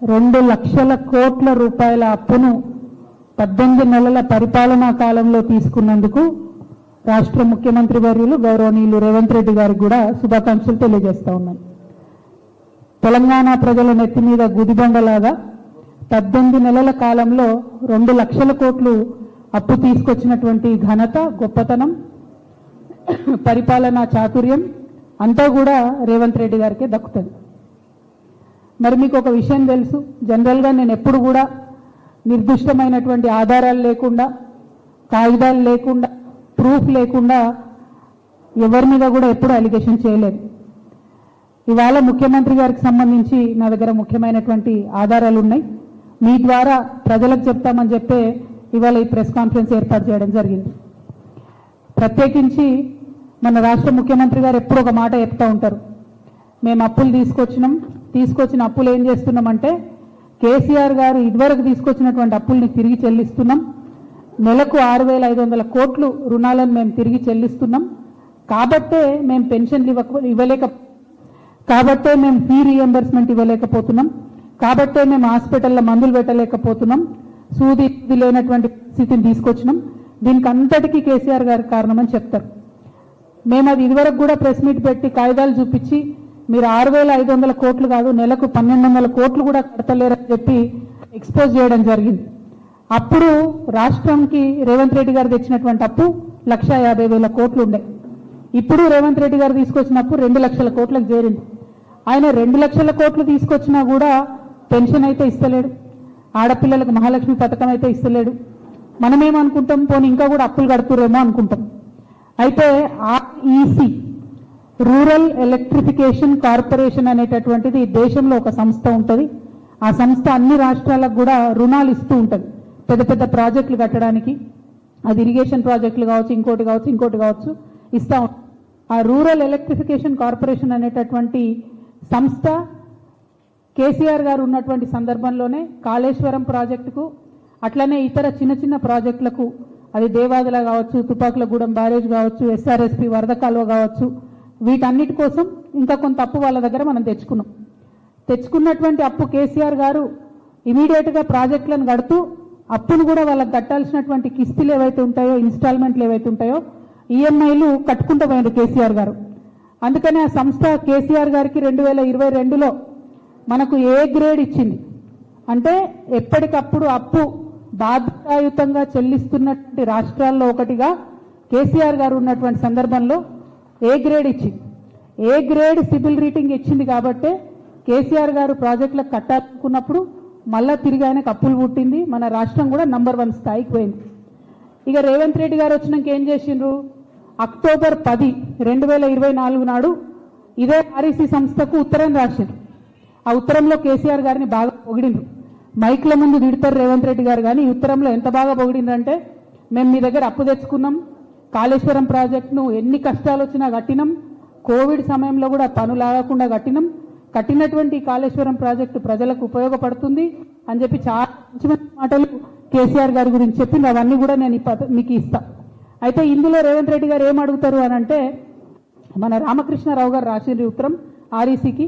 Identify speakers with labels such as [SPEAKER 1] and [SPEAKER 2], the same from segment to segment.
[SPEAKER 1] 2 లక్షల కోట్ల రూపాయల అప్పును 18 నెలల పరిపాలనా కాలంలో తీసుకున్నందుకు రాష్ట్ర ముఖ్యమంత్రి వర్యులు గౌరవనీయులు రేవంత్ రెడ్డి గారికి కూడా శుభాకాంక్షలు తెలియజేస్తా ఉన్నాను. తెలంగాణ ప్రజల నెత్తి మీద గుదిబండలాగా 18 నెలల కాలంలో 2 లక్షల కోట్లు అప్పు తీసుకొచ్చినటువంటి ఘనత, గొప్పతనం, పరిపాలనా చాతుర్యం అంతా కూడా రేవంత్ రెడ్డి గారికే దక్కుతుంది. మరి మీకు ఒక విషయం తెలుసు, జనరల్గా నేను ఎప్పుడు కూడా నిర్దిష్టమైనటువంటి ఆధారాలు లేకుండా, కాగితాలు లేకుండా, ప్రూఫ్ లేకుండా ఎవరి మీద కూడా ఎప్పుడు అలిగేషన్ చేయలేదు. ఇవాళ ముఖ్యమంత్రి గారికి సంబంధించి నా దగ్గర ముఖ్యమైనటువంటి ఆధారాలు ఉన్నాయి. మీ ద్వారా ప్రజలకు చెప్తామని చెప్పే ఇవాళ ఈ ప్రెస్ కాన్ఫరెన్స్ ఏర్పాటు చేయడం జరిగింది. ప్రత్యేకించి మన రాష్ట్ర ముఖ్యమంత్రి గారు ఎప్పుడు ఒక మాట చెప్తూ ఉంటారు, మేము అప్పులు తీసుకొచ్చిన అప్పులు ఏం చేస్తున్నామంటే కేసీఆర్ గారు ఇదివరకు తీసుకొచ్చినటువంటి అప్పుల్ని తిరిగి చెల్లిస్తున్నాం, నెలకు 6,500 కోట్లు రుణాలను మేము తిరిగి చెల్లిస్తున్నాం, కాబట్టే మేము పెన్షన్లు కాబట్టే మేము ఫీ రీఎంబర్స్మెంట్ ఇవ్వలేకపోతున్నాం, కాబట్టే మేము హాస్పిటల్లో మందులు పెట్టలేకపోతున్నాం, సూది లేనటువంటి స్థితిని తీసుకొచ్చినాం, దీనికి అంతటికీ కేసీఆర్ గారి కారణమని చెప్తారు. మేము అది ఇదివరకు కూడా ప్రెస్ మీట్ పెట్టి కాగితాలు చూపించి మీరు 6,500 కోట్లు కాదు నెలకు 1,200 కోట్లు కూడా కడతలేరని చెప్పి ఎక్స్పోజ్ చేయడం జరిగింది. అప్పుడు రాష్ట్రంకి రేవంత్ రెడ్డి గారు తెచ్చినటువంటి అప్పు 1,50,000 కోట్లు ఉండే. ఇప్పుడు రేవంత్ రెడ్డి గారు తీసుకొచ్చిన అప్పు 2 లక్షల కోట్లకు చేరింది. ఆయన 2 లక్షల కోట్లు తీసుకొచ్చినా కూడా పెన్షన్ అయితే ఇస్తలేడు, ఆడపిల్లలకు మహాలక్ష్మి పథకం అయితే ఇస్తలేడు. మనమేమనుకుంటాం, పోనీ ఇంకా కూడా అప్పులు కడుతురేమో అనుకుంటాం. అయితే ఆర్ఈసి, రూరల్ ఎలక్ట్రిఫికేషన్ కార్పొరేషన్ అనేటటువంటిది దేశంలో ఒక సంస్థ ఉంటుంది. ఆ సంస్థ అన్ని రాష్ట్రాలకు కూడా రుణాలు ఇస్తూ ఉంటుంది పెద్ద పెద్ద ప్రాజెక్టులు కట్టడానికి. అది ఇరిగేషన్ ప్రాజెక్టులు కావచ్చు, ఇంకోటి కావచ్చు ఇస్తూ ఉంటుంది. ఆ రూరల్ ఎలక్ట్రిఫికేషన్ కార్పొరేషన్ అనేటటువంటి సంస్థ కేసీఆర్ గారు ఉన్నటువంటి సందర్భంలోనే కాళేశ్వరం ప్రాజెక్టుకు, అట్లనే ఇతర చిన్న చిన్న ప్రాజెక్టులకు, అది దేవాదుల కావచ్చు, తుపాకులగూడెం బ్యారేజ్ కావచ్చు, ఎస్ఆర్ఎస్పి వరద కాలువ కావచ్చు, వీటన్నిటి కోసం ఇంకా కొంత అప్పు వాళ్ళ దగ్గర మనం తెచ్చుకున్నటువంటి అప్పు కేసీఆర్ గారు ఇమీడియట్గా ప్రాజెక్టులను కడుతూ అప్పును కూడా వాళ్ళకి కట్టాల్సినటువంటి కిస్తీలు ఏవైతే ఉంటాయో, ఇన్స్టాల్మెంట్లు ఏవైతే ఉంటాయో, ఈఎంఐలు కట్టుకుంటూ పోయారు కేసీఆర్ గారు. అందుకని ఆ సంస్థ కేసీఆర్ గారికి 2022లో మనకు ఏ గ్రేడ్ ఇచ్చింది అంటే ఎప్పటికప్పుడు అప్పు బాధ్యతాయుతంగా చెల్లిస్తున్నటువంటి రాష్ట్రాల్లో ఒకటిగా కేసీఆర్ గారు ఉన్నటువంటి సందర్భంలో ఏ గ్రేడ్ ఇచ్చింది. ఏ గ్రేడ్ సిబిల్ రేటింగ్ ఇచ్చింది కాబట్టే కేసీఆర్ గారు ప్రాజెక్టులకు కట్టాలనుకున్నప్పుడు మళ్ళా తిరిగి ఆయనకు అప్పులు పుట్టింది. మన రాష్ట్రం కూడా నంబర్ 1 స్థాయికి పోయింది. ఇక రేవంత్ రెడ్డి గారు వచ్చినాక ఏం చేసిండ్రు, అక్టోబర్ 10, 2024 నాడు ఇదే ఆర్ఈసీ సంస్థకు ఉత్తరం రాసిండ్రు. ఆ ఉత్తరంలో కేసీఆర్ గారిని బాగా పొగిడిండ్రు. మైక్ల ముందు తిడతారు రేవంత్ రెడ్డి గారు, కానీ ఈ ఉత్తరంలో ఎంత బాగా పొగిడిండ్రంటే, మేము మీ దగ్గర అప్పు తెచ్చుకున్నాం, కాళేశ్వరం ప్రాజెక్టును ఎన్ని కష్టాలు వచ్చినా కట్టినాం, కోవిడ్ సమయంలో కూడా పనులు ఆగకుండా కట్టినటువంటి కాళేశ్వరం ప్రాజెక్టు ప్రజలకు ఉపయోగపడుతుంది అని చెప్పి చాలా మంచి మంచి మాటలు కేసీఆర్ గారి గురించి చెప్పింది. అవన్నీ కూడా నేను మీకు ఇస్తా. అయితే ఇందులో రేవంత్ రెడ్డి గారు ఏం అడుగుతారు అని అంటే, మన రామకృష్ణారావు గారు రాసిన ఉత్తరం ఆర్ఈసీకి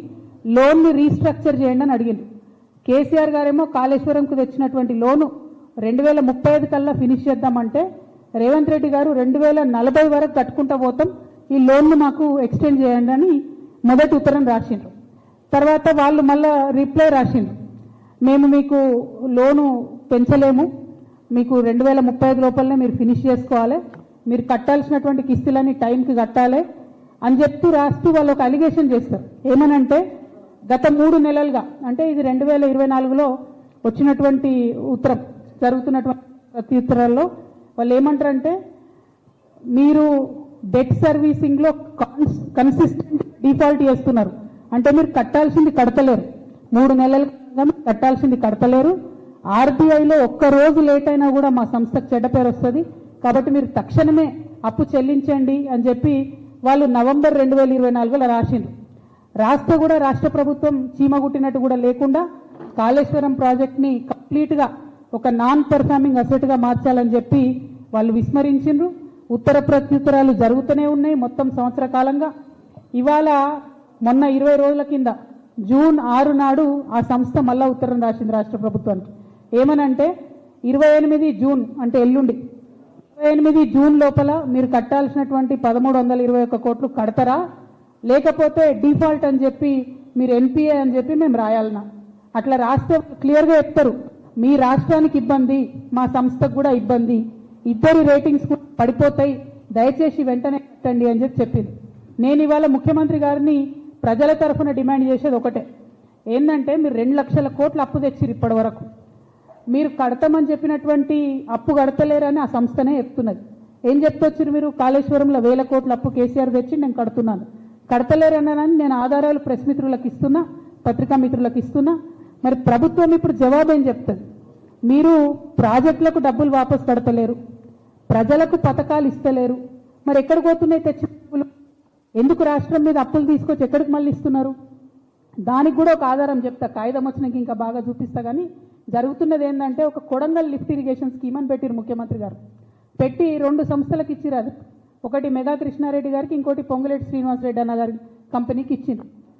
[SPEAKER 1] లోన్ని రీస్ట్రక్చర్ చేయండి అని అడిగింది. కేసీఆర్ గారేమో కాళేశ్వరంకు తెచ్చినటువంటి లోను 2035 కల్లా ఫినిష్ చేద్దామంటే రేవంత్ రెడ్డి గారు 2040 వరకు కట్టుకుంటూ పోతాం, ఈ లోన్ను మాకు ఎక్స్టెండ్ చేయండి అని మొదటి ఉత్తరం రాసిండ్రు. తర్వాత వాళ్ళు మళ్ళా రిప్లై రాసిండ్రు, మేము మీకు లోను పెంచలేము, మీకు 2035 లోపలనే మీరు ఫినిష్ చేసుకోవాలి, మీరు కట్టాల్సినటువంటి కిస్తీలని టైంకి కట్టాలి అని రాస్తూ వాళ్ళు ఒక అలిగేషన్ చేస్తారు. ఏమనంటే, గత 3 నెలలుగా, అంటే ఇది 2024లో వచ్చినటువంటి ఉత్తరం, జరుగుతున్నటువంటి ప్రతి ఉత్తరాల్లో వాళ్ళు ఏమంటారంటే, మీరు డెట్ సర్వీసింగ్లో కన్సిస్టెంట్ డిఫాల్ట్ చేస్తున్నారు, అంటే మీరు కట్టాల్సింది కడతలేరు, 3 నెలలుగా కట్టాల్సింది కడతలేరు, ఆర్బీఐలో ఒక్క రోజు లేట్ అయినా కూడా మా సంస్థకు చెడ్డ పేరు వస్తుంది, కాబట్టి మీరు తక్షణమే అప్పు చెల్లించండి అని చెప్పి వాళ్ళు నవంబర్ 2024లో రాసిండ్రు. రాస్తే కూడా రాష్ట్ర ప్రభుత్వం చీమగుట్టినట్టు కూడా లేకుండా కాళేశ్వరం ప్రాజెక్ట్ని కంప్లీట్గా ఒక నాన్ పెర్ఫార్మింగ్ అసెట్గా మార్చాలని చెప్పి వాళ్ళు విస్మరించిండ్రు. ఉత్తర ప్రత్యుత్తరాలు జరుగుతూనే ఉన్నాయి మొత్తం సంవత్సర కాలంగా. ఇవాళ మొన్న 20 రోజుల కింద జూన్ 6 నాడు ఆ సంస్థ మళ్ళా ఉత్తరం రాసింది రాష్ట్ర ప్రభుత్వానికి. ఏమనంటే 28 జూన్ అంటే ఎల్లుండి 28 జూన్ లోపల మీరు కట్టాల్సినటువంటి 1321 కోట్లు కడతారా, లేకపోతే డిఫాల్ట్ అని చెప్పి మీరు ఎన్పిఏ అని చెప్పి మేము రాయాలన్నా. అట్లా రాస్తే క్లియర్గా చెప్తారు, మీ రాష్ట్రానికి ఇబ్బంది, మా సంస్థకు కూడా ఇబ్బంది, ఇద్దరి రేటింగ్స్ పడిపోతాయి, దయచేసి వెంటనే కట్టండి అని చెప్పింది. నేను ఇవాళ ముఖ్యమంత్రి గారిని ప్రజల తరఫున డిమాండ్ చేసేది ఒకటే, ఏంటంటే మీరు 2 లక్షల కోట్లు అప్పు తెచ్చిరు ఇప్పటి వరకు, మీరు కడతామని చెప్పినటువంటి అప్పు కడతలేరని ఆ సంస్థనే చెప్తున్నది. ఏం చెప్తొచ్చారు మీరు? కాళేశ్వరంలో 1000 కోట్ల అప్పు కేసీఆర్ తెచ్చి నేను కడుతున్నాను, కడతలేరని నేను ఆధారాలు ప్రెస్ మిత్రులకు ఇస్తున్నా, పత్రికా మిత్రులకు ఇస్తున్నా. మరి ప్రభుత్వం ఇప్పుడు జవాబు ఏం చెప్తుంది? మీరు ప్రాజెక్టులకు డబ్బులు వాపసు కడతలేరు, ప్రజలకు పథకాలు ఇస్తలేరు, మరి ఎక్కడికి పోతున్నాయి తెచ్చిన డబ్బులు? ఎందుకు రాష్ట్రం మీద అప్పులు తీసుకొచ్చి ఎక్కడికి మళ్ళీ ఇస్తున్నారు? దానికి కూడా ఒక ఆధారం చెప్తా, కాగితం వచ్చినాక ఇంకా బాగా చూపిస్తా. కానీ జరుగుతున్నది ఏంటంటే, ఒక కొడంగల్ లిఫ్ట్ ఇరిగేషన్ స్కీమ్ అని పెట్టిరు ముఖ్యమంత్రి గారు, పెట్టి 2 సంస్థలకు ఇచ్చిరు. అది ఒకటి మెగా కృష్ణారెడ్డి గారికి, ఇంకోటి పొంగులేటి శ్రీనివాసరెడ్డి అన్న గారి కంపెనీకి ఇచ్చింది.